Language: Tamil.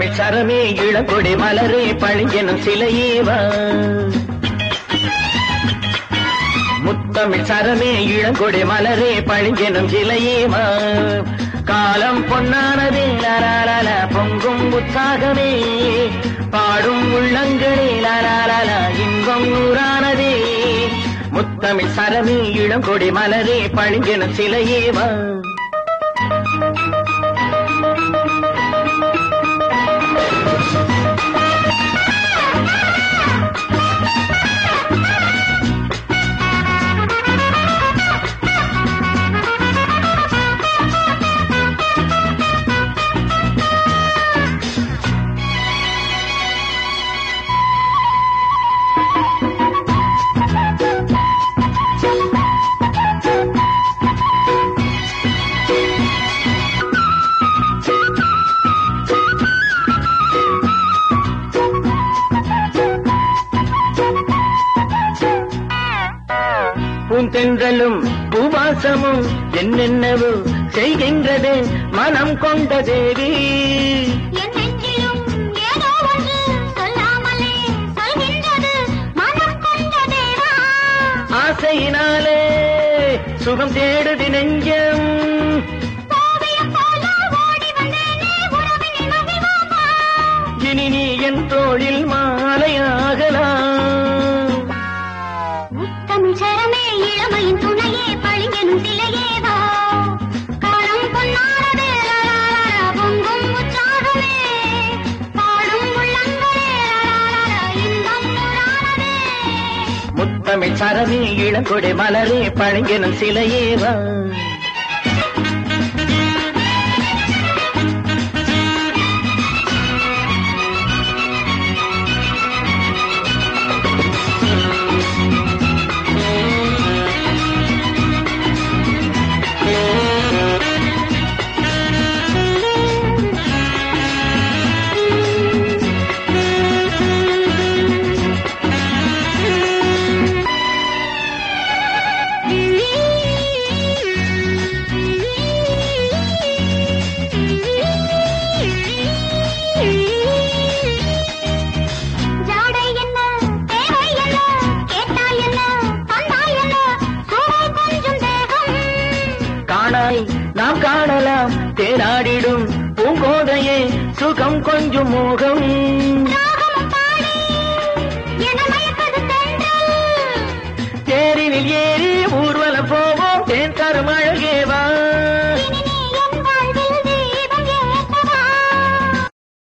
முத்தமிழ் சரமே இளங்கொடி மலரே பழிஞ்செனும் சிலையேவா. முத்தமிழ் சரமே இளங்கொடி மலரே பழிஞ்செனும் சிலையேவா. காலம் பொன்னானதே லாலால பொங்கும் உற்சாகமே பாடும் உள்ளங்களே லாலால இன்பம் நூறானதே. முத்தமிழ் சரமே இளங்கொடி மலரே பழிஞ்செனும் சிலையேவா. பூந்தென்றலும் பூவாசமும் என்னென்னவோ செய்கின்றது மனம் கொண்ட தேவி. ஆசையினாலே சுகம் தேடுதி நெஞ்சம். இனி நீ என் தோளில் மாலையாகலாம். முத்தமிழ் சரமே இளமையின் துணையே பழிஞ்செனும் சிலையேவா. காலம் பொன்னானதே பொங்கும் உற்சாகமே பாடும் உள்ளங்களே இன்பம் நூறானதே. முத்தமிழ் சரமே இளங்கொடி மலரே பழிஞ்செனும் சிலையேவா. நாம் காணலாம் தேனாடிடும் பூங்கோதையே சுகம் கொஞ்சம் மோகம்.